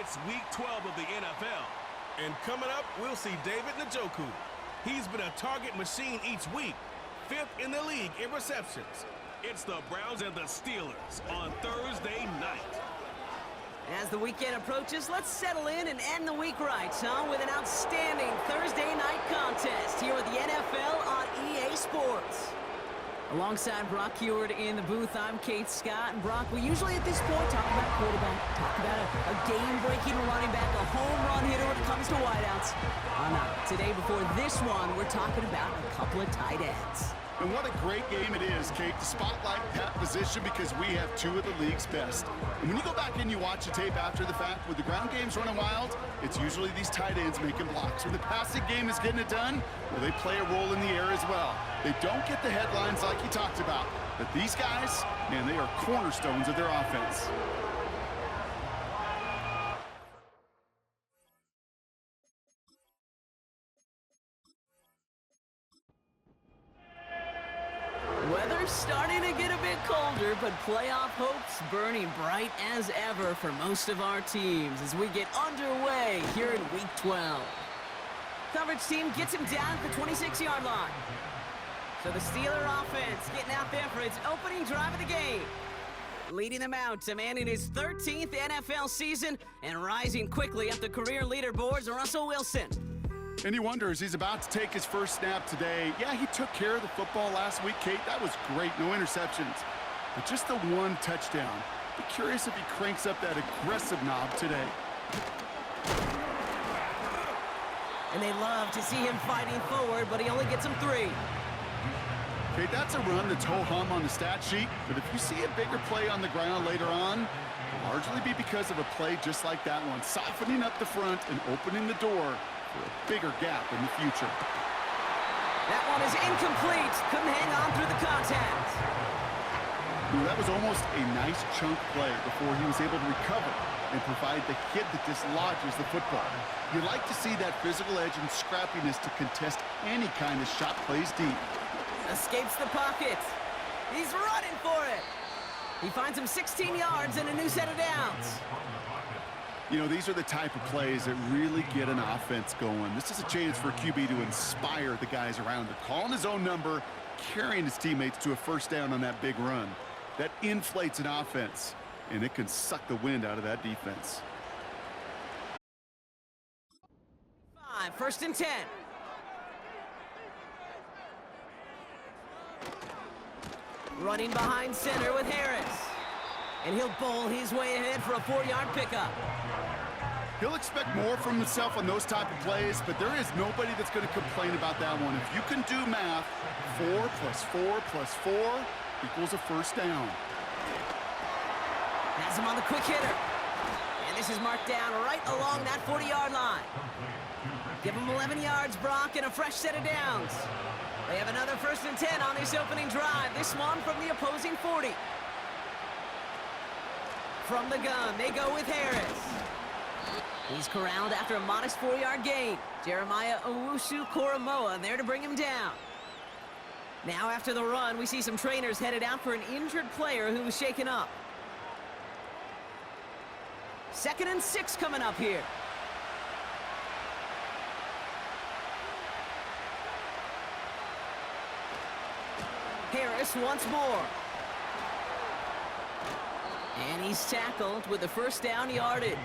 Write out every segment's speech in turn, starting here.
It's Week 12 of the NFL. And coming up, we'll see David Njoku. He's been a target machine each week, 5th in the league in receptions. It's the Browns and the Steelers on Thursday night. As the weekend approaches, let's settle in and end the week right, with an outstanding Thursday night contest here with the NFL on EA Sports. Alongside Brock Huard in the booth, I'm Kate Scott. And Brock, we usually at this point talk about quarterback, talk about a game-breaking running back, a home run hitter when it comes to wideouts. Today, before this one, we're talking about a couple of tight ends. And what a great game it is, Kate, to spotlight that position because we have two of the league's best. And when you go back and you watch the tape after the fact, with the ground games running wild, it's usually these tight ends making blocks. When the passing game is getting it done, well, they play a role in the air as well. They don't get the headlines like you talked about, but these guys, man, they are cornerstones of their offense. Weather's starting to get a bit colder, but playoff hopes burning bright as ever for most of our teams as we get underway here in Week 12. Coverage team gets him down at the 26-yard line. So the Steeler offense getting out there for its opening drive of the game. Leading them out, a man in his 13th NFL season and rising quickly up the career leaderboards, Russell Wilson. And he wonders, he's about to take his first snap today. Yeah, he took care of the football last week, Kate. That was great, no interceptions. But just the one touchdown. Be curious if he cranks up that aggressive knob today. And they love to see him fighting forward, but he only gets them 3. Okay, that's a run that's ho-hum on the stat sheet, but if you see a bigger play on the ground later on, it'll largely be because of a play just like that one, softening up the front and opening the door for a bigger gap in the future. That one is incomplete. Couldn't hang on through the contact. Ooh, that was almost a nice chunk play before he was able to recover and provide the hit that dislodges the football. You like to see that physical edge and scrappiness to contest any kind of shot plays deep. Escapes the pocket. He's running for it. He finds him 16 yards and a new set of downs. You know, these are the type of plays that really get an offense going. This is a chance for QB to inspire the guys around him. Calling his own number, carrying his teammates to a first down on that big run. That inflates an offense, and it can suck the wind out of that defense. 1st and 10. Running behind center with Harris. And he'll bowl his way ahead for a 4-yard pickup. He'll expect more from himself on those type of plays, but there is nobody that's going to complain about that one. If you can do math, 4 plus 4 plus 4 equals a first down. Has him on the quick hitter. And this is marked down right along that 40-yard line. Give him 11 yards, Brock, and a fresh set of downs. They have another 1st and 10 on this opening drive. This one from the opposing 40. From the gun, they go with Harris. He's corralled after a modest 4-yard gain. Jeremiah Owusu-Koramoah there to bring him down. Now after the run, we see some trainers headed out for an injured player who was shaken up. 2nd and 6 coming up here. Harris once more. And he's tackled with the first down yardage.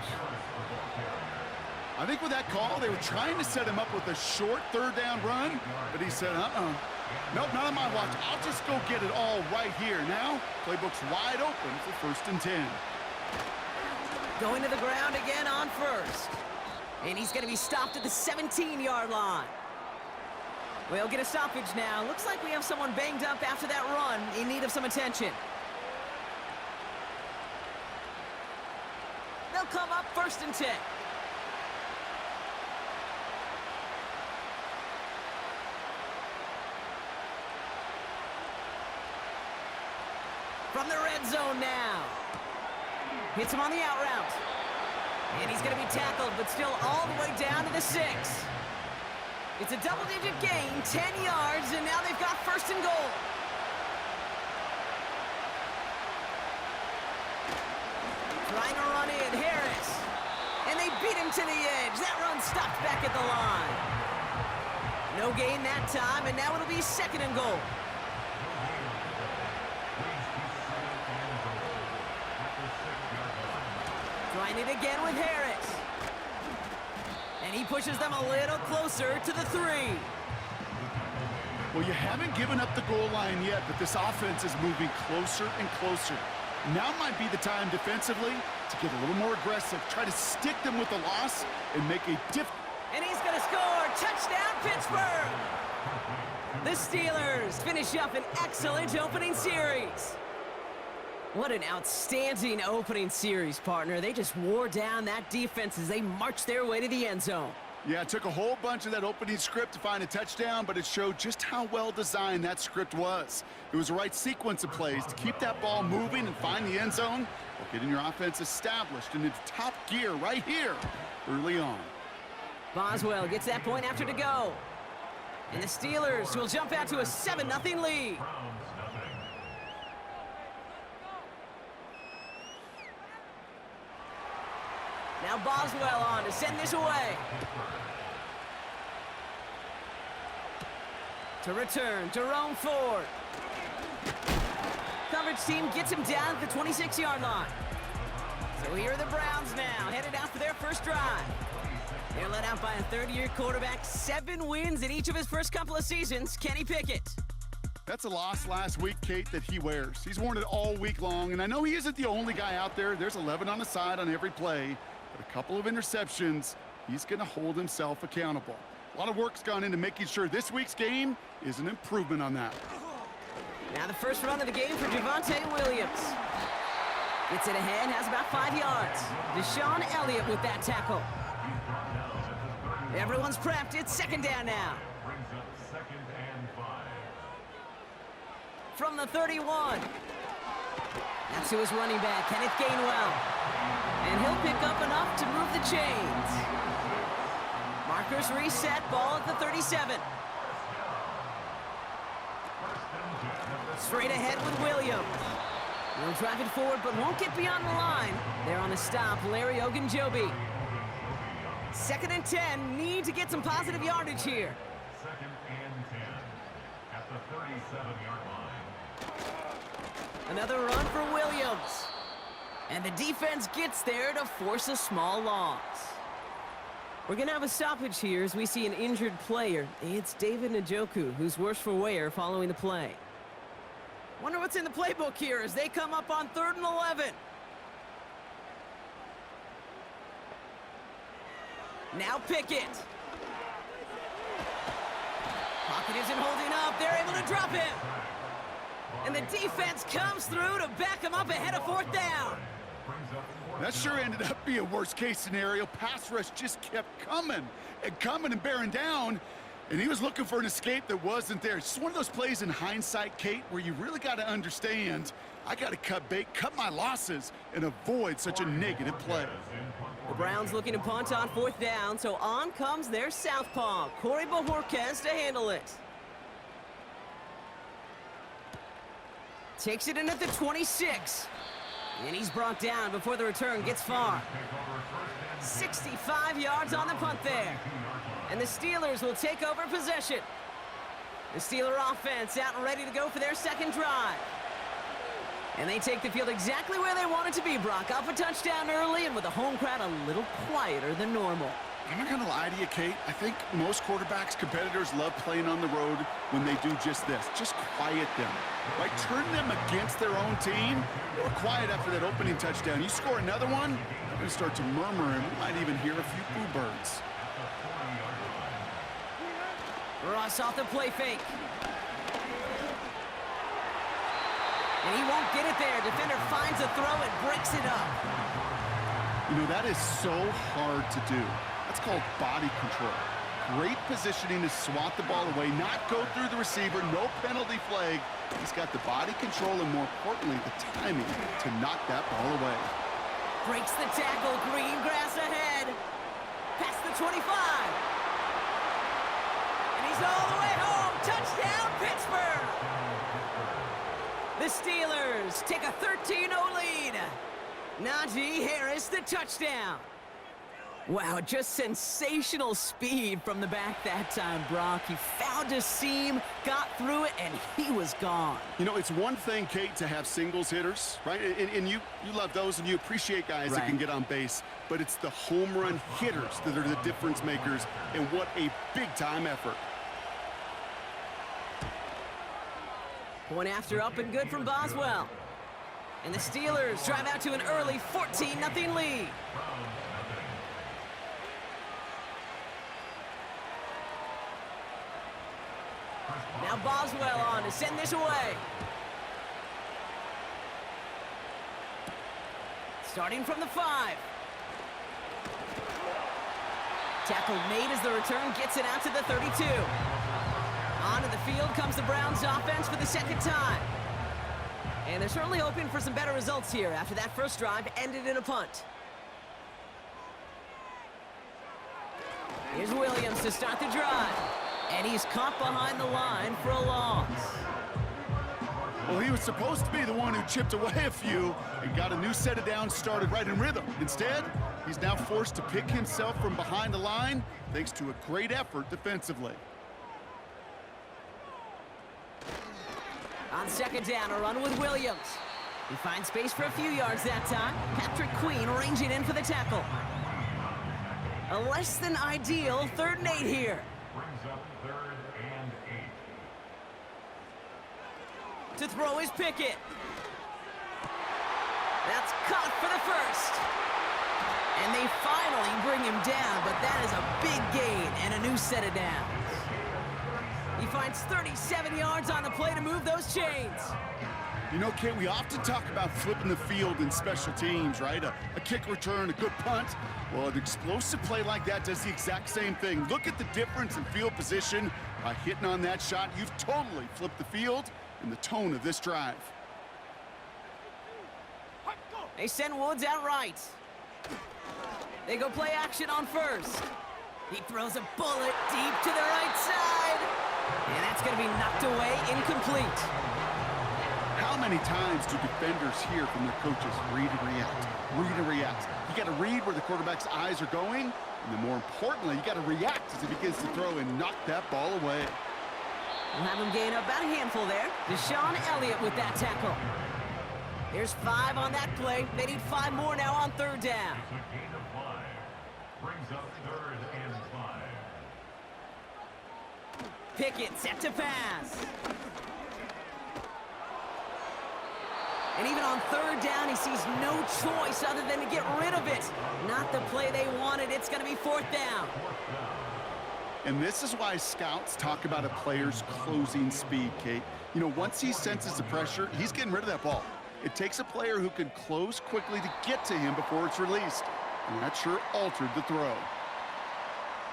I think with that call, they were trying to set him up with a short 3rd down run, but he said, nope, not on my watch. I'll just go get it all right here. Now, playbook's wide open for 1st and 10. Going to the ground again on 1st. And he's going to be stopped at the 17-yard line. We'll get a stoppage now. Looks like we have someone banged up after that run in need of some attention. They'll come up 1st and 10. From the red zone now. Hits him on the out route. And he's going to be tackled, but still all the way down to the 6. It's a double-digit gain, 10 yards, and now they've got 1st and goal. Trying to run in, Harris. And they beat him to the edge. That run stopped back at the line. No gain that time, and now it'll be 2nd and goal. Trying it again with Harris. And he pushes them a little closer to the 3. Well, you haven't given up the goal line yet, but this offense is moving closer and closer. Now might be the time defensively to get a little more aggressive, try to stick them with the loss and make a difference. And he's going to score. Touchdown, Pittsburgh! The Steelers finish up an excellent opening series. What an outstanding opening series, partner. They just wore down that defense as they marched their way to the end zone. Yeah, it took a whole bunch of that opening script to find a touchdown, but it showed just how well designed that script was. It was the right sequence of plays to keep that ball moving and find the end zone while getting your offense established in its top gear right here early on. Boswell gets that point after to go. And the Steelers will jump out to a 7-0 lead. Now Boswell on to send this away. To return, Jerome Ford. Coverage team gets him down at the 26-yard line. So here are the Browns now, headed out for their first drive. They're led out by a third-year quarterback, 7 wins in each of his first couple of seasons, Kenny Pickett. That's a loss last week, Kate, that he wears. He's worn it all week long, and I know he isn't the only guy out there. There's 11 on the side on every play, but a couple of interceptions, he's going to hold himself accountable. A lot of work's gone into making sure this week's game is an improvement on that. Now the first run of the game for Javonte Williams. Gets it ahead, has about 5 yards. Deshaun Elliott with that tackle. Everyone's prepped. It's 2nd down now. From the 31. That's who is running back, Kenneth Gainwell. And he'll pick up enough to move the chains. Markers reset, ball at the 37. Straight ahead with Williams. Will drive it forward, but won't get beyond the line. There on the stop, Larry Ogunjobi. 2nd and 10, need to get some positive yardage here. 2nd and 10 at the 37-yard line. Another run for Williams. And the defense gets there to force a small loss. We're going to have a stoppage here as we see an injured player. It's David Njoku, who's worse for wear following the play. Wonder what's in the playbook here as they come up on 3rd and 11. Now Pickett. Pocket isn't holding up. They're able to drop him. And the defense comes through to back him up ahead of 4th down. That sure ended up being a worst-case scenario. Pass rush just kept coming and bearing down, and he was looking for an escape that wasn't there. It's just one of those plays in hindsight, Kate, where you really got to understand, I got to cut bait, cut my losses, and avoid such a negative play. The Browns looking to punt on 4th down, so on comes their southpaw, Corey Bojorquez, to handle it. Takes it in at the 26. And he's brought down before the return gets far. 65 yards on the punt there. And the Steelers will take over possession. The Steeler offense out and ready to go for their 2nd drive. And they take the field exactly where they want it to be, Brock. Up a touchdown early and with the home crowd a little quieter than normal. I'm not going to lie to you, Kate. I think most quarterbacks, competitors love playing on the road when they do just this. Just quiet them. Right? Turn them against their own team. They were quiet after that opening touchdown. You score another one, they're going to start to murmur, and we might even hear a few boo birds. Ross off the play fake. And he won't get it there. Defender finds a throw and breaks it up. You know, that is so hard to do. That's called body control. Great positioning to swat the ball away, not go through the receiver, no penalty flag. He's got the body control and, more importantly, the timing to knock that ball away. Breaks the tackle, green grass ahead. Past the 25. And he's all the way home. Touchdown, Pittsburgh! The Steelers take a 13-0 lead. Najee Harris, the touchdown. Wow, just sensational speed from the back that time, Brock. He found a seam, got through it, and he was gone. You know, it's one thing, Kate, to have singles hitters, right? And you love those, and you appreciate guys that can get on base. But it's the home run hitters that are the difference makers, and what a big-time effort. Point after up and good from Boswell. And the Steelers drive out to an early 14-0 lead. Now Boswell on to send this away. Starting from the 5. Tackle made as the return gets it out to the 32. Onto the field comes the Browns offense for the second time. And they're certainly hoping for some better results here after that first drive ended in a punt. Here's Williams to start the drive. And he's caught behind the line for a loss. Well, he was supposed to be the one who chipped away a few and got a new set of downs started right in rhythm. Instead, he's now forced to pick himself from behind the line thanks to a great effort defensively. On second down, a run with Williams. He finds space for a few yards that time. Patrick Queen ranging in for the tackle. A less than ideal 3rd and 8 here. Brings up 3rd and 8. To throw is Pickett. That's caught for the first. And they finally bring him down, but that is a big gain and a new set of downs. He finds 37 yards on the play to move those chains. You know, Kate, we often talk about flipping the field in special teams, right? A kick return, a good punt. Well, an explosive play like that does the exact same thing. Look at the difference in field position. By hitting on that shot, you've totally flipped the field and the tone of this drive. They send Woods out right. They go play action on first. He throws a bullet deep to the right side. And that's going to be knocked away, incomplete. How many times do defenders hear from their coaches, read and react, read and react? You got to read where the quarterback's eyes are going, and then more importantly, you got to react as he begins to throw and knock that ball away. We'll have him gain about a handful there. Deshaun Elliott with that tackle. There's 5 on that play. They need 5 more now on 3rd down. It's a gain of 5. Brings up 3rd and 5. Pickett set to pass. And even on 3rd down, he sees no choice other than to get rid of it. Not the play they wanted. It's going to be 4th down. And this is why scouts talk about a player's closing speed, Kate. You know, once he senses the pressure, he's getting rid of that ball. It takes a player who can close quickly to get to him before it's released. And that sure altered the throw.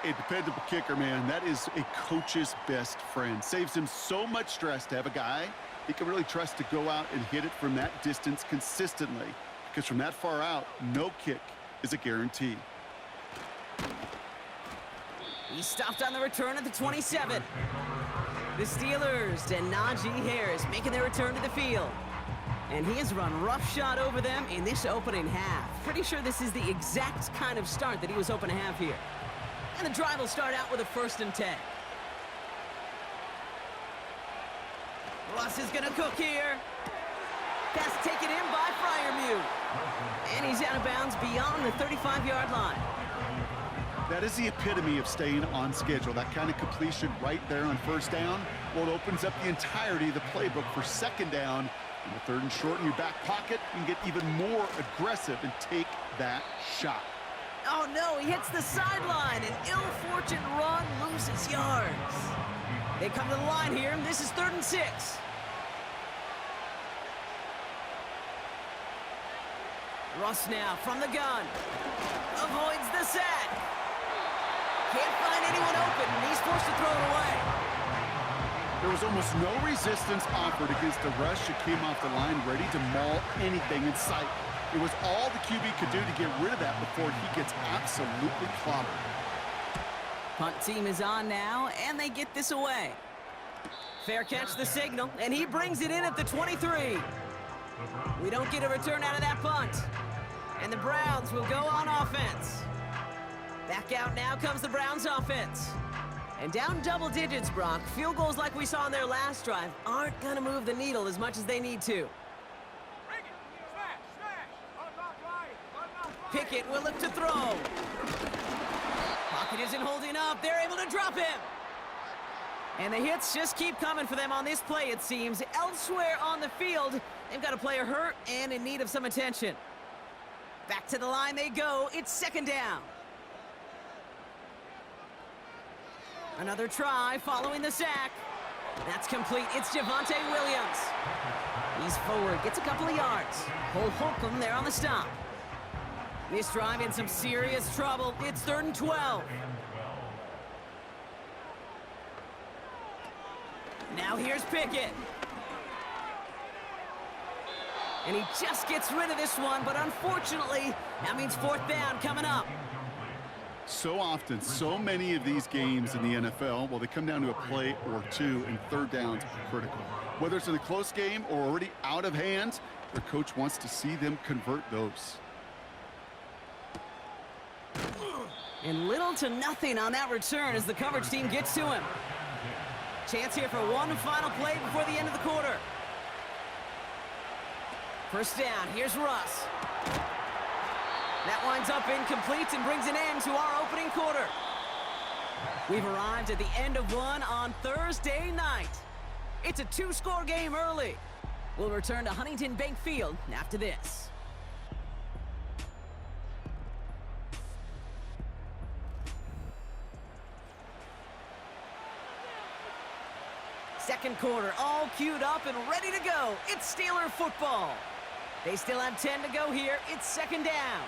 A dependable kicker, man, that is a coach's best friend. Saves him so much stress to have a guy he can really trust to go out and hit it from that distance consistently. Because from that far out, no kick is a guarantee. He stopped on the return at the 27. The Steelers and Najee Harris making their return to the field. And he has run roughshod over them in this opening half. Pretty sure this is the exact kind of start that he was hoping to have here. And the drive will start out with a 1st and 10. Russ is going to cook here. Pass taken in by Freiermuth. And he's out of bounds beyond the 35-yard line. That is the epitome of staying on schedule. That kind of completion right there on 1st down. Well, it opens up the entirety of the playbook for 2nd down. In the 3rd and short in your back pocket, you can get even more aggressive and take that shot. Oh no, he hits the sideline. An ill-fortunate run loses yards. They come to the line here, and this is 3rd and 6. Russ now from the gun. Avoids the sack. Can't find anyone open, and he's forced to throw it away. There was almost no resistance offered against the rush that came off the line ready to maul anything in sight. It was all the QB could do to get rid of that before he gets absolutely clobbered. Punt team is on now, and they get this away. Fair catch the signal, and he brings it in at the 23. We don't get a return out of that punt. And the Browns will go on offense. Back out now comes the Browns offense. And down double digits, Brock. Field goals like we saw in their last drive aren't going to move the needle as much as they need to. Pickett will look to throw. Pocket isn't holding up. They're able to drop him. And the hits just keep coming for them on this play, it seems. Elsewhere on the field, they've got a player hurt and in need of some attention. Back to the line they go. It's second down. Another try following the sack. That's complete. It's Javonte Williams. He's forward, gets a couple of yards. Cole Holcomb there on the stop. This drive in some serious trouble. It's 3rd and 12. Now here's Pickett. And he just gets rid of this one, but unfortunately, that means 4th down coming up. So often, so many of these games in the NFL, well, they come down to a play or two, and 3rd downs are critical. Whether it's in a close game or already out of hand, their coach wants to see them convert those. And little to nothing on that return as the coverage team gets to him. Chance here for one final play before the end of the quarter. First down, here's Russ. That winds up incomplete and brings an end to our opening quarter. We've arrived at the end of one on Thursday night. It's a 2-score game early. We'll return to Huntington Bank Field after this. Second quarter, all queued up and ready to go. It's Steeler football. They still have 10 to go here. It's second down.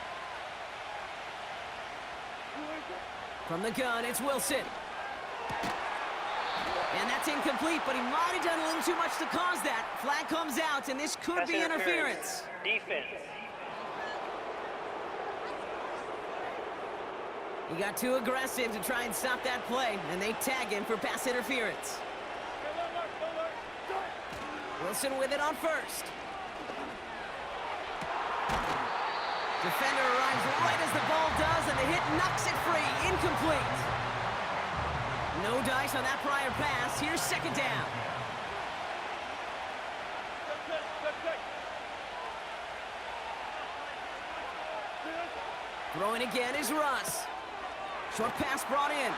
From the gun, it's Wilson. And that's incomplete, but he might have done a little too much to cause that. Flag comes out, and this could be interference. Defense. He got too aggressive to try and stop that play, and they tag him for pass interference. Wilson with it on first. Defender arrives right as the ball does, and the hit knocks it free. Incomplete. No dice on that prior pass. Here's second down. Throwing again is Russ. Short pass brought in.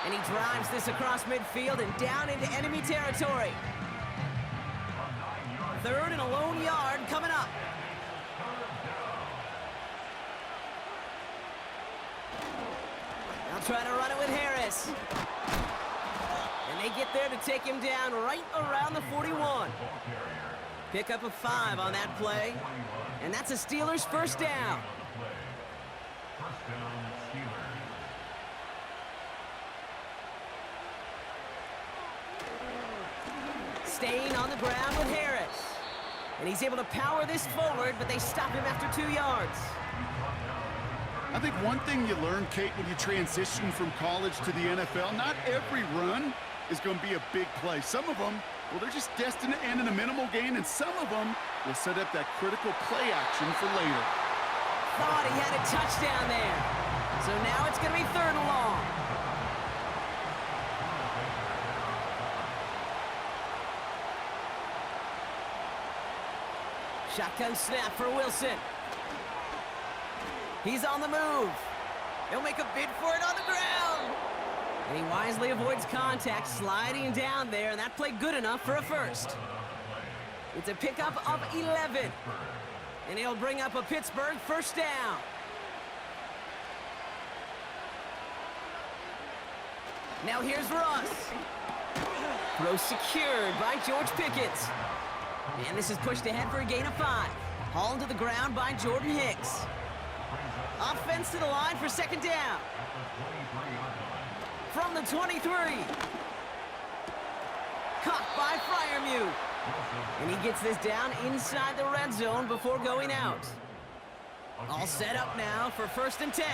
And he drives this across midfield and down into enemy territory. 3rd and a lone yard coming up. Now trying to run it with Harris. And they get there to take him down right around the 41. Pick up a 5 on that play. And that's a Steelers first down. Staying on the ground with Harris. And he's able to power this forward, but they stop him after 2 yards. I think one thing you learn, Kate, when you transition from college to the NFL, not every run is going to be a big play. Some of them, well, they're just destined to end in a minimal gain, and some of them will set up that critical play action for later. Thought he had a touchdown there. So now it's going to be 3rd and long. Shotgun snap for Wilson. He's on the move. He'll make a bid for it on the ground. And he wisely avoids contact, sliding down there, and that played good enough for a first. It's a pickup of 11. And he'll bring up a Pittsburgh first down. Now here's Russ. Throw secured by George Pickett. And this is pushed ahead for a gain of 5. Hauled to the ground by Jordan Hicks. Offense to the line for second down. From the 23. Caught by Freiermuth. And he gets this down inside the red zone before going out. All set up now for 1st and 10.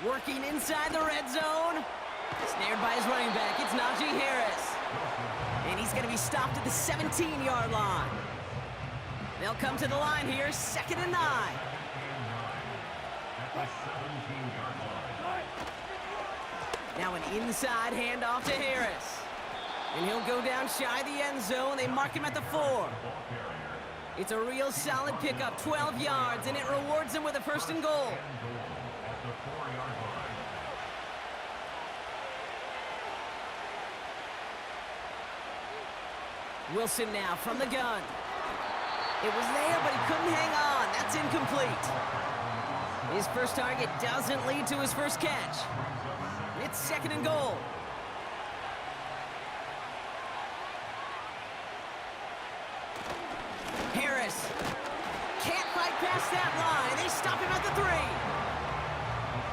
Working inside the red zone. Snared by his running back. It's Najee Harris. And he's going to be stopped at the 17-yard line. They'll come to the line here, 2nd and 9. At the 17-yard line. Now an inside handoff to Harris. And he'll go down shy of the end zone. They mark him at the 4. It's a real solid pickup, 12 yards, and it rewards him with a 1st and goal. At the 4-yard line. Wilson now from the gun. It was there, but he couldn't hang on. That's incomplete. His first target doesn't lead to his first catch. It's 2nd and goal. Harris can't fight past that line. They stop him at the 3.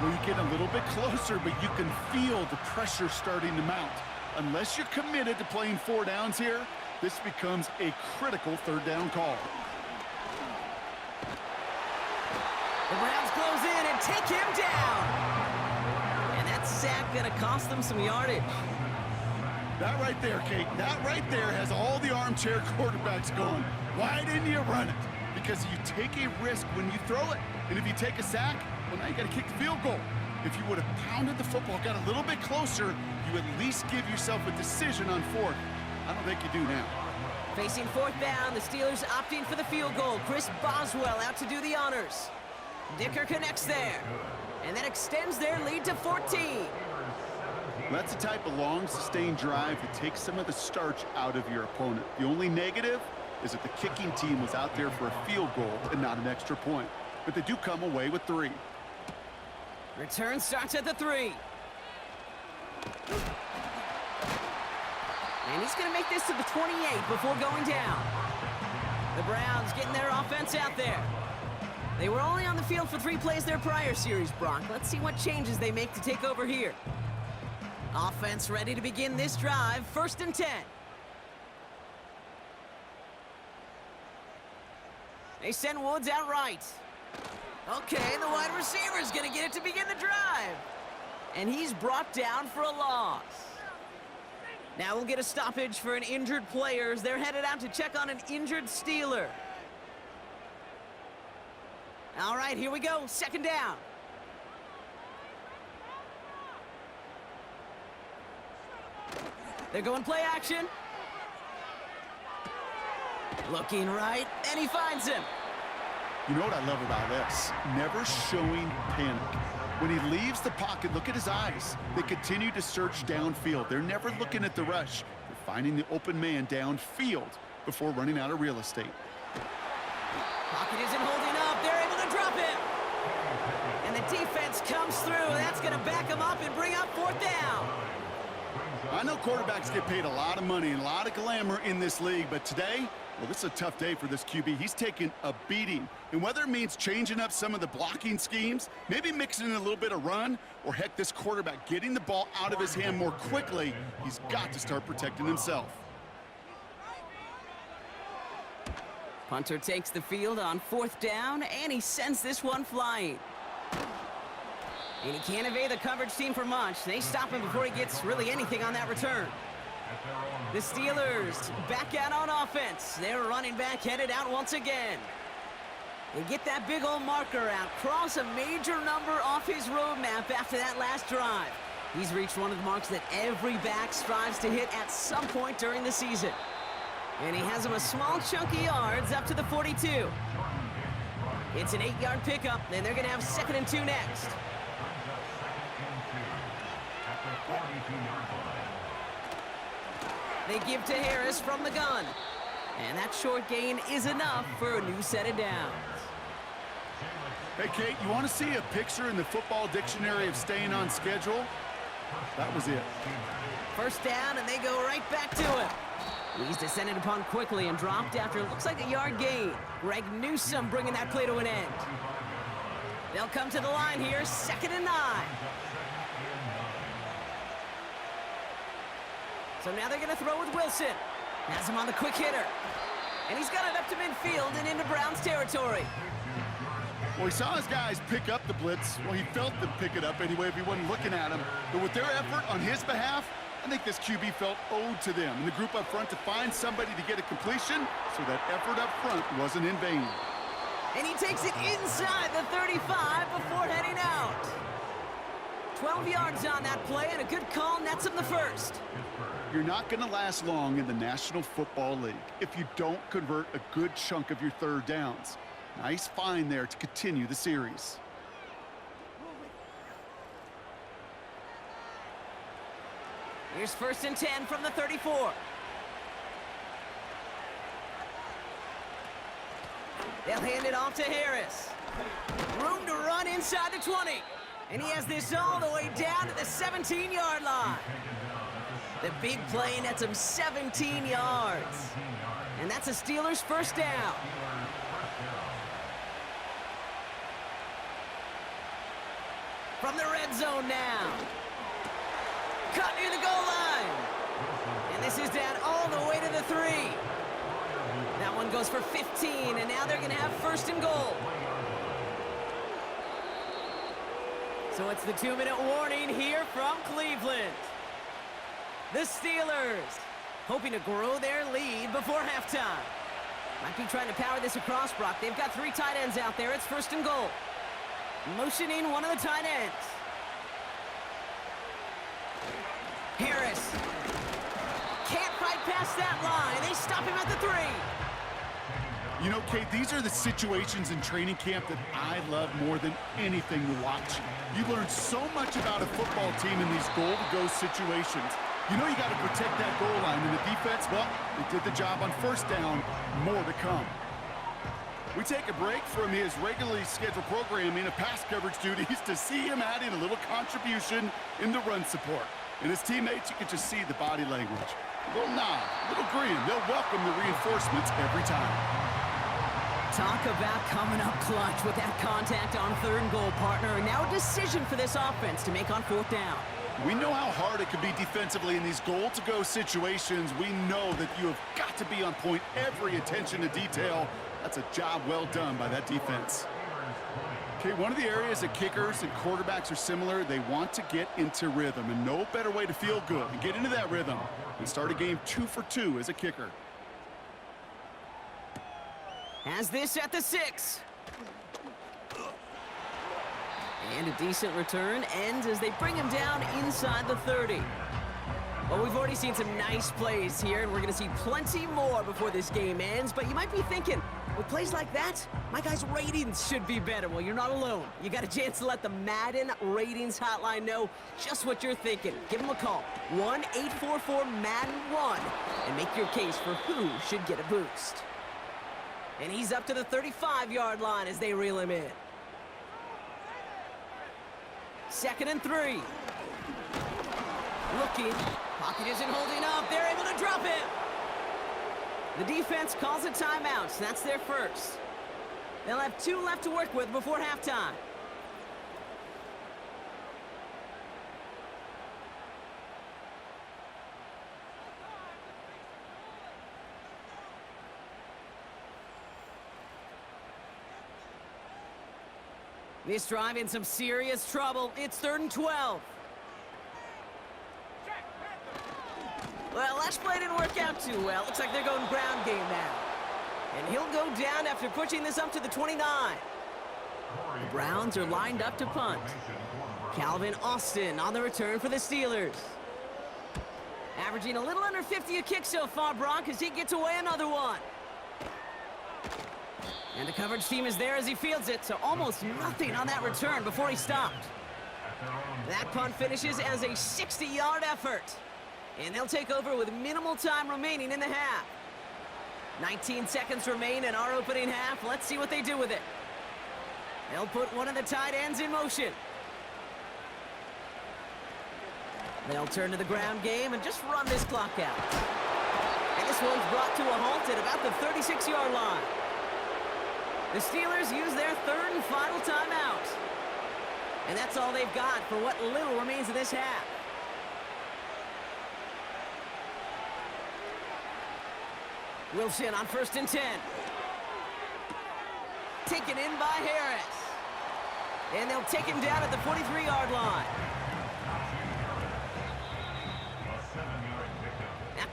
Well, you get a little bit closer, but you can feel the pressure starting to mount. Unless you're committed to playing 4 downs here, this becomes a critical 3rd down call. The Browns close in and take him down. And that sack gonna cost them some yardage. That right there, Kate, that right there has all the armchair quarterbacks going. Why didn't you run it? Because you take a risk when you throw it. And if you take a sack, well, now you got to kick the field goal. If you would have pounded the football, got a little bit closer, you at least give yourself a decision on 4th. I don't think you do now. Facing 4th down, the Steelers opting for the field goal. Chris Boswell out to do the honors. Dicker connects there. And that extends their lead to 14. That's the type of long, sustained drive that takes some of the starch out of your opponent. The only negative is that the kicking team was out there for a field goal and not an extra point. But they do come away with 3. Return starts at the 3. And he's going to make this to the 28 before going down. The Browns getting their offense out there. They were only on the field for 3 plays their prior series, Brock. Let's see what changes they make to take over here. Offense ready to begin this drive, 1st and 10. They send Woods out right. Okay, the wide receiver's gonna get it to begin the drive. And he's brought down for a loss. Now we'll get a stoppage for an injured player as they're headed out to check on an injured Steeler. All right, here we go, 2nd down. They're going play action. Looking right, and he finds him. You know what I love about this? Never showing panic. When he leaves the pocket, look at his eyes. They continue to search downfield. They're never looking at the rush. They're finding the open man downfield before running out of real estate. Pocket isn't holding up. They're able to drop him. And the defense comes through. That's going to back him up and bring up 4th down. I know quarterbacks get paid a lot of money and a lot of glamour in this league, but today, well, this is a tough day for this QB. He's taking a beating. And whether it means changing up some of the blocking schemes, maybe mixing in a little bit of run, or heck, this quarterback getting the ball out of his hand more quickly, he's got to start protecting himself. Punter takes the field on 4th down, and he sends this one flying. And he can't evade the coverage team for much. They stop him before he gets really anything on that return. The Steelers back out on offense. Their running back headed out once again. They get that big old marker out, cross a major number off his roadmap after that last drive. He's reached one of the marks that every back strives to hit at some point during the season. And he has him a small chunk of yards up to the 42. It's an 8-yard pickup, and they're going to have 2nd and 2 next. They give to Harris from the gun. And that short gain is enough for a new set of downs. Hey, Kate, you want to see a picture in the football dictionary of staying on schedule? That was it. 1st down, and they go right back to it. He's descended upon quickly and dropped after it looks like a yard gain. Greg Newsome bringing that play to an end. They'll come to the line here, 2nd and 9. So now they're going to throw with Wilson. Has him on the quick hitter. And he's got it up to midfield and into Browns territory. Well, he saw his guys pick up the blitz. Well, he felt them pick it up anyway if he wasn't looking at him. But with their effort on his behalf, I think this QB felt owed to them and the group up front to find somebody to get a completion, so that effort up front wasn't in vain. And he takes it inside the 35 before heading out. 12 yards on that play, and a good call nets him the first. You're not going to last long in the National Football League if you don't convert a good chunk of your third downs. Nice find there to continue the series. Here's 1st and 10 from the 34. They'll hand it off to Harris. Room to run inside the 20. And he has this all the way down to the 17-yard line. The big play nets him 17 yards. And that's a Steelers first down. From the red zone now. Cut near the goal line. And this is down all the way to the 3. That one goes for 15, and now they're going to have 1st and goal. So it's the 2-minute warning here from Cleveland. The Steelers hoping to grow their lead before halftime. Might be trying to power this across, Brock. They've got 3 tight ends out there. It's 1st and goal. Motioning one of the tight ends. Harris can't fight past that line. They stop him at the 3. You know, Kate, these are the situations in training camp that I love more than anything to watch. You learn so much about a football team in these goal-to-go situations. You know you got to protect that goal line, and the defense, well, they did the job on 1st down. More to come. We take a break from his regularly scheduled programming of pass coverage duties to see him adding a little contribution in the run support. And his teammates, you can just see the body language. A little nod, a little grin. They'll welcome the reinforcements every time. Talk about coming up clutch with that contact on 3rd and goal, partner. And now a decision for this offense to make on 4th down. We know how hard it can be defensively in these goal-to-go situations. We know that you have got to be on point, every attention to detail. That's a job well done by that defense. Okay, one of the areas that kickers and quarterbacks are similar, they want to get into rhythm, and no better way to feel good and get into that rhythm and start a game 2 for 2 as a kicker. Has this at the 6. And a decent return ends as they bring him down inside the 30. Well, we've already seen some nice plays here, and we're going to see plenty more before this game ends. But you might be thinking, with plays like that, my guys' ratings should be better. Well, you're not alone. You got a chance to let the Madden Ratings Hotline know just what you're thinking. Give them a call, 1-844-MADDEN-1, and make your case for who should get a boost. And he's up to the 35-yard line as they reel him in. 2nd and 3. Looking. Pocket isn't holding up. They're able to drop him. The defense calls a timeout. So that's their first. They'll have 2 left to work with before halftime. This drive in some serious trouble. It's 3rd and 12. Well, last play didn't work out too well. Looks like they're going ground game now. And he'll go down after pushing this up to the 29. The Browns are lined up to punt. Calvin Austin on the return for the Steelers. Averaging a little under 50 a kick so far, Brock, as he gets away another one. And the coverage team is there as he fields it, so almost nothing on that return before he stopped. That punt finishes as a 60-yard effort. And they'll take over with minimal time remaining in the half. 19 seconds remain in our opening half. Let's see what they do with it. They'll put one of the tight ends in motion. They'll turn to the ground game and just run this clock out. And this one's brought to a halt at about the 36-yard line. The Steelers use their 3rd and final timeout. And that's all they've got for what little remains of this half. Wilson on 1st and 10. Taken in by Harris. And they'll take him down at the 43-yard line.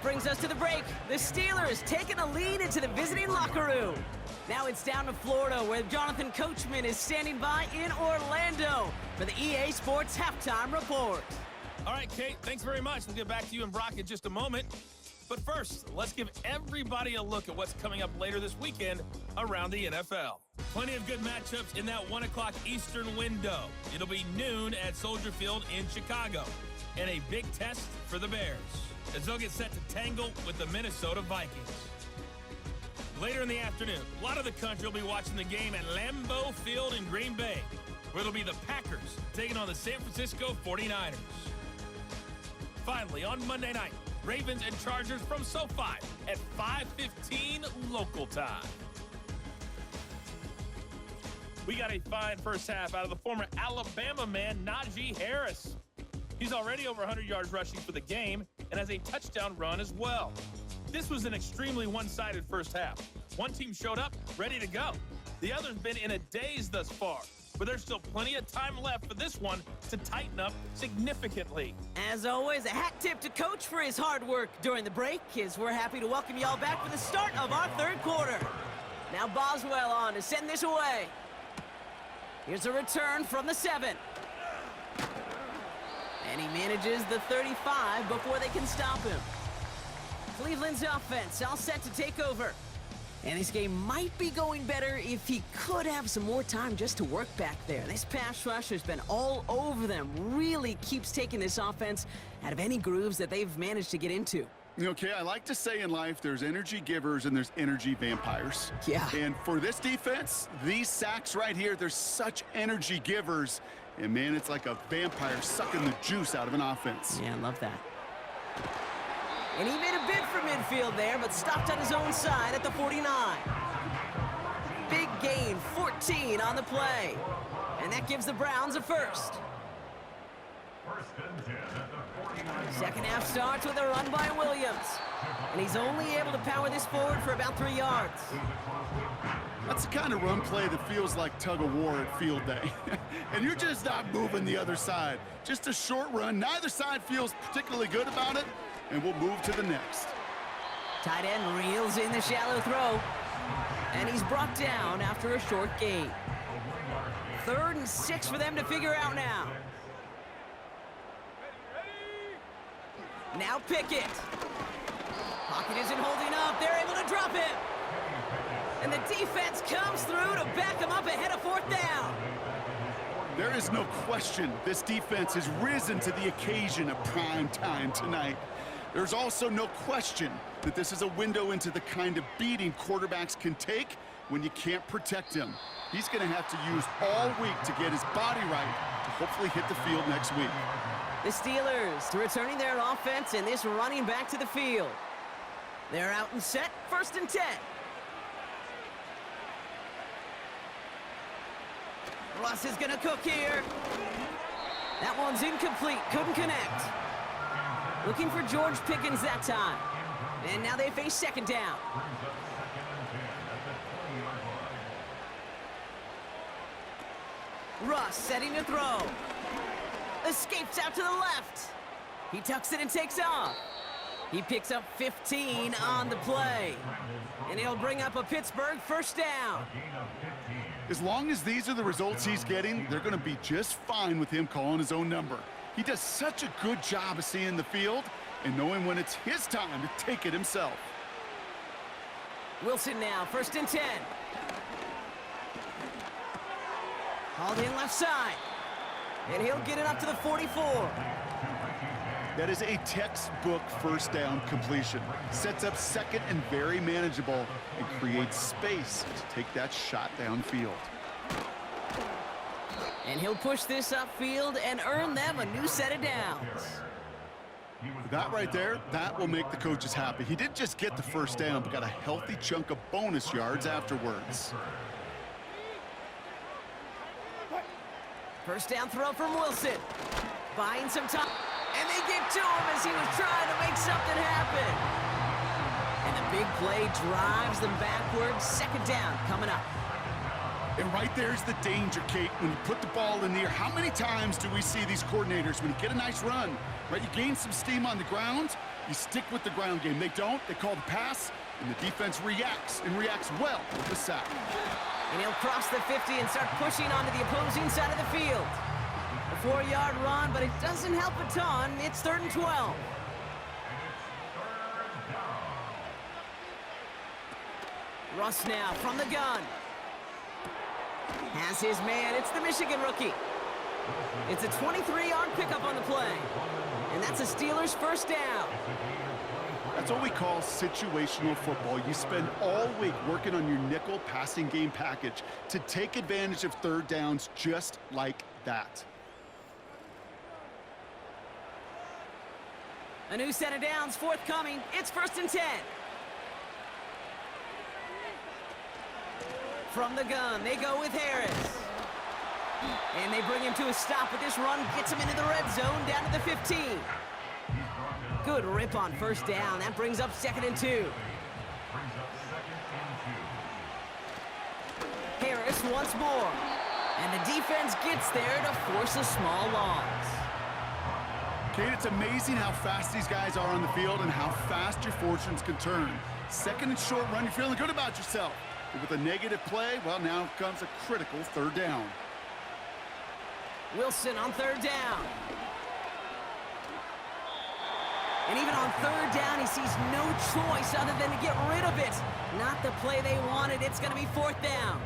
brings us to the break. The Steelers taking a lead into the visiting locker room. Now it's down to Florida, where Jonathan Coachman is standing by in Orlando for the EA Sports Halftime Report. All right, Kate, thanks very much. We'll get back to you and Brock in just a moment. But first, let's give everybody a look at what's coming up later this weekend around the NFL. Plenty of good matchups in that 1 o'clock Eastern window. It'll be noon at Soldier Field in Chicago. And a big test for the Bears, as they'll get set to tangle with the Minnesota Vikings. Later in the afternoon, a lot of the country will be watching the game at Lambeau Field in Green Bay, where it'll be the Packers taking on the San Francisco 49ers. Finally, on Monday night, Ravens and Chargers from SoFi at 5:15 local time. We got a fine first half out of the former Alabama man, Najee Harris. He's already over 100 yards rushing for the game and has a touchdown run as well. This was an extremely one-sided first half. One team showed up, ready to go. The other's been in a daze thus far, but there's still plenty of time left for this one to tighten up significantly. As always, a hat tip to Coach for his hard work during the break, as we're happy to welcome y'all back for the start of our third quarter. Now Boswell on to send this away. Here's a return from the 7. And he manages the 35 before they can stop him. Cleveland's offense all set to take over. And this game might be going better if he could have some more time just to work back there. This pass rush has been all over them. Really keeps taking this offense out of any grooves that they've managed to get into. Okay, I like to say in life there's energy givers and there's energy vampires. Yeah. And for this defense, these sacks right here, they're such energy givers. And man, it's like a vampire sucking the juice out of an offense. Yeah, I love that. And he made a bid for midfield there, but stopped on his own side at the 49. Big gain, 14 on the play. And that gives the Browns a first. First and 10 at the 49. Second half starts with a run by Williams. And he's only able to power this forward for about 3 yards. That's the kind of run play that feels like tug of war at field day. And you're just not moving the other side. Just a short run. Neither side feels particularly good about it. And we'll move to the next. Tight end reels in the shallow throw. And he's brought down after a short gain. 3rd and 6 for them to figure out now. Now Pickett. Pocket isn't holding up. They're able to drop him. And the defense comes through to back him up ahead of 4th down. There is no question this defense has risen to the occasion of prime time tonight. There's also no question that this is a window into the kind of beating quarterbacks can take when you can't protect him. He's going to have to use all week to get his body right to hopefully hit the field next week. The Steelers returning their offense and this running back to the field. They're out and set, 1st and 10. Russ is going to cook here. That one's incomplete, couldn't connect. Looking for George Pickens that time. And now they face 2nd down. Russ setting to throw. Escapes out to the left. He tucks it and takes off. He picks up 15 on the play. And he'll bring up a Pittsburgh 1st down. As long as these are the results he's getting, they're going to be just fine with him calling his own number. He does such a good job of seeing the field and knowing when it's his time to take it himself. Wilson now, 1st and 10. Hauled in left side. And he'll get it up to the 44. That is a textbook 1st down completion. Sets up 2nd and very manageable and creates space to take that shot downfield. And he'll push this upfield and earn them a new set of downs. That right there, that will make the coaches happy. He didn't just get the 1st down, but got a healthy chunk of bonus yards afterwards. 1st down throw from Wilson. Buying some time. And they get to him as he was trying to make something happen. And the big play drives them backwards. 2nd down coming up. And right there's the danger, Kate. When you put the ball in the air, how many times do we see these coordinators, when you get a nice run, right, you gain some steam on the ground, You stick with the ground game. They don't, they call the pass, and the defense reacts, and reacts well with the sack. And he'll cross the 50 and start pushing onto the opposing side of the field. A 4-yard run, but it doesn't help a ton. It's 3rd and 12. Russ now from the gun. Has his man. It's the Michigan rookie. It's a 23-yard pickup on the play. And that's a Steelers first down. That's what we call situational football. You spend all week working on your nickel passing game package to take advantage of 3rd downs just like that. A new set of downs forthcoming. It's 1st and 10. From the gun, they go with Harris. And they bring him to a stop with this run. Gets him into the red zone, down to the 15. Good rip on 1st down. That brings up 2nd and 2. Harris once more. And the defense gets there to force a small loss. Kate, it's amazing how fast these guys are on the field and how fast your fortunes can turn. 2nd and short run, you're feeling good about yourself. But with a negative play, well, now comes a critical 3rd down. Wilson on 3rd down. And even on 3rd down, he sees no choice other than to get rid of it. Not the play they wanted. It's going to be 4th down.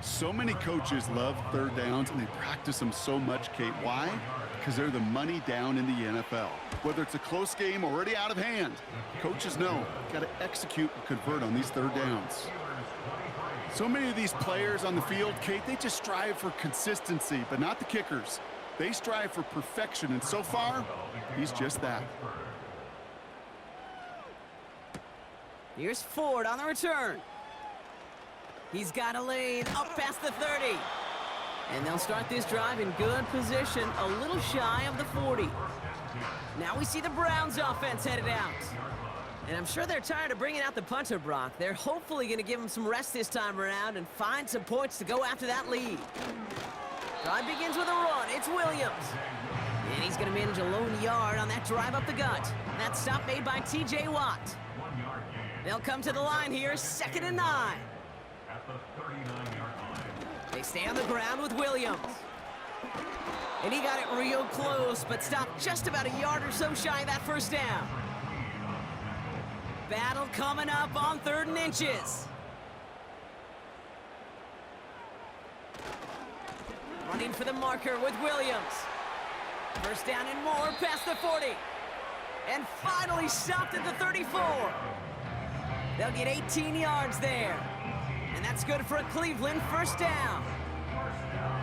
So many coaches love 3rd downs, and they practice them so much, Kate. Why? Because they're the money down in the NFL. Whether it's a close game already out of hand, coaches know got to execute and convert on these 3rd downs. So many of these players on the field, Kate, they just strive for consistency, but not the kickers. They strive for perfection, and so far, he's just that. Here's Ford on the return. He's got a lane up past the 30. And they'll start this drive in good position, a little shy of the 40. Now we see the Browns offense headed out. And I'm sure they're tired of bringing out the punter, Brock. They're hopefully going to give him some rest this time around and find some points to go after that lead. Drive begins with a run. It's Williams. And he's going to manage a lone yard on that drive up the gut. That stop made by T.J. Watt. They'll come to the line here, 2nd and 9. At the 39-yard line. They stay on the ground with Williams. And he got it real close, but stopped just about a yard or so shy of that 1st down. Battle coming up on 3rd and inches. Running for the marker with Williams. 1st down and more past the 40. And finally stopped at the 34. They'll get 18 yards there. And that's good for a Cleveland 1st down.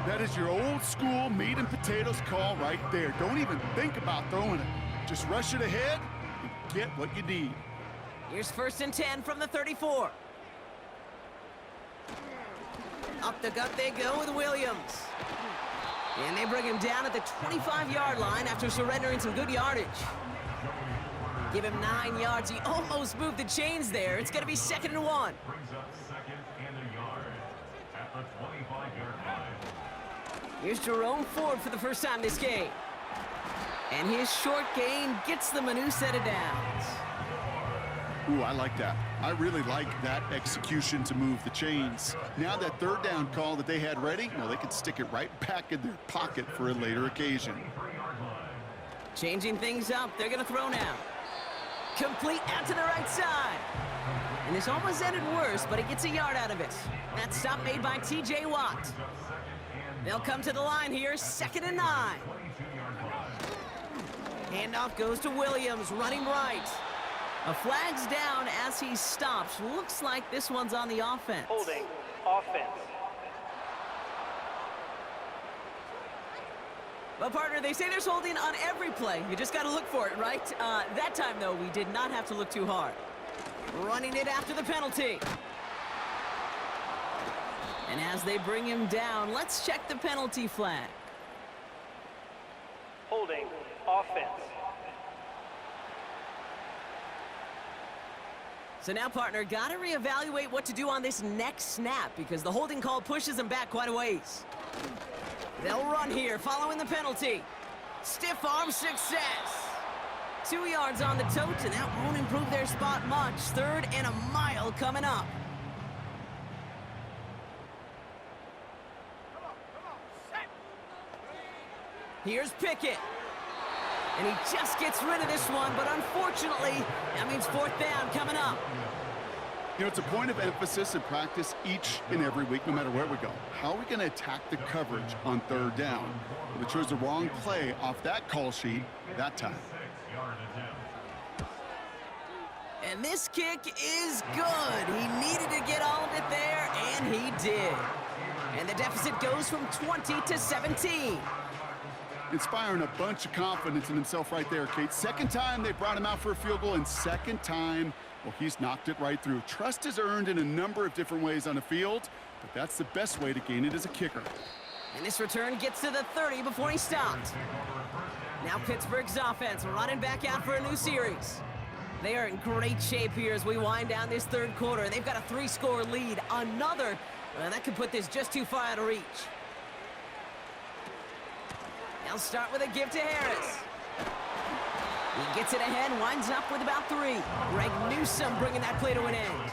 That is your old school meat and potatoes call right there. Don't even think about throwing it. Just rush it ahead and get what you need. Here's 1st and 10 from the 34. Up the gut they go with Williams. And they bring him down at the 25-yard line after surrendering some good yardage. Give him 9 yards. He almost moved the chains there. It's going to be 2nd and 1. Brings up 2nd and a yard at the 25-yard line. Here's Jerome Ford for the first time this game. And his short gain gets them a new set of downs. Ooh, I like that. I really like that execution to move the chains. Now that 3rd down call that they had ready, well, they can stick it right back in their pocket for a later occasion. Changing things up. They're going to throw now. Complete out to the right side. And this almost ended worse, but he gets a yard out of it. That stop made by T.J. Watt. They'll come to the line here, 2nd and 9. Handoff goes to Williams, running right. A flag's down as he stops. Looks like this one's on the offense. Holding offense. Well, partner, they say there's holding on every play. You just got to look for it, right? That time, though, we did not have to look too hard. Running it after the penalty. And as they bring him down, let's check the penalty flag. Holding offense. So now, partner, got to reevaluate what to do on this next snap because the holding call pushes him back quite a ways. They'll run here following the penalty. Stiff arm success. 2 yards on the tote, and that won't improve their spot much. 3rd and a mile coming up. Here's Pickett. And he just gets rid of this one, but unfortunately, that means 4th down coming up. You know, it's a point of emphasis in practice each and every week, no matter where we go. How are we going to attack the coverage on 3rd down? Well, they chose the wrong play off that call sheet that time. And this kick is good. He needed to get all of it there, and he did. And the deficit goes from 20 to 17. Inspiring a bunch of confidence in himself right there, Kate. 2nd time they brought him out for a field goal, and 2nd time, well, he's knocked it right through. Trust is earned in a number of different ways on the field, but that's the best way to gain it as a kicker. And this return gets to the 30 before he stopped. Now Pittsburgh's offense running back out for a new series. They are in great shape here as we wind down this 3rd quarter. They've got a 3-score lead. Another, that could put this just too far out of reach. They'll start with a give to Harris. He gets it ahead, winds up with about 3. Greg Newsome bringing that play to an end.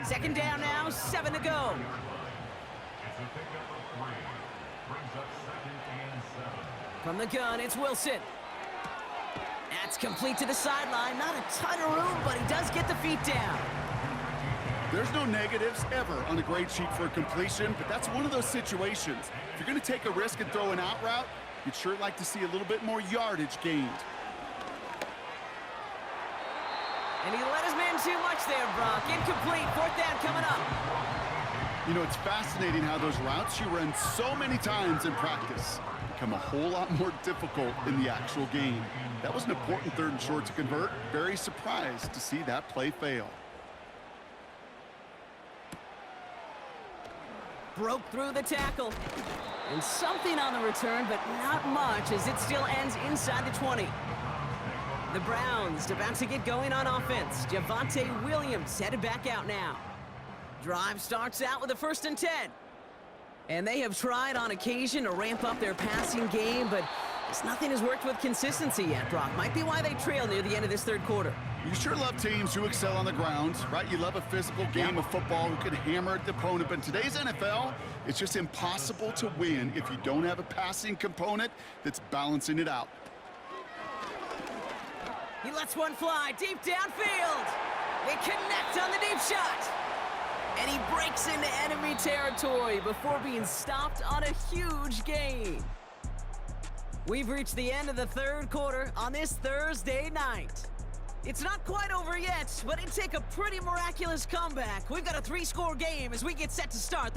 2nd down now, 7 to go. From the gun, it's Wilson. That's complete to the sideline. Not a ton of room, but he does get the feet down. There's no negatives ever on a grade sheet for a completion, but that's one of those situations. If you're going to take a risk and throw an out route, you'd sure like to see a little bit more yardage gained. And he let his man too much there, Brock. Incomplete. 4th down coming up. You know, it's fascinating how those routes you run so many times in practice become a whole lot more difficult in the actual game. That was an important 3rd and short to convert. Very surprised to see that play fail. Broke through the tackle. And something on the return, but not much, as it still ends inside the 20. The Browns about to get going on offense. Javonte Williams headed back out now. Drive starts out with a 1st and 10. And they have tried on occasion to ramp up their passing game, but nothing has worked with consistency yet, Brock. Might be why they trail near the end of this 3rd quarter. You sure love teams who excel on the ground, right? You love a physical game of football who can hammer the opponent. But in today's NFL, it's just impossible to win if you don't have a passing component that's balancing it out. He lets one fly deep downfield. They connect on the deep shot. And he breaks into enemy territory before being stopped on a huge gain. We've reached the end of the 3rd quarter on this Thursday night. It's not quite over yet, but it'd take a pretty miraculous comeback. We've got a 3-score game as we get set to start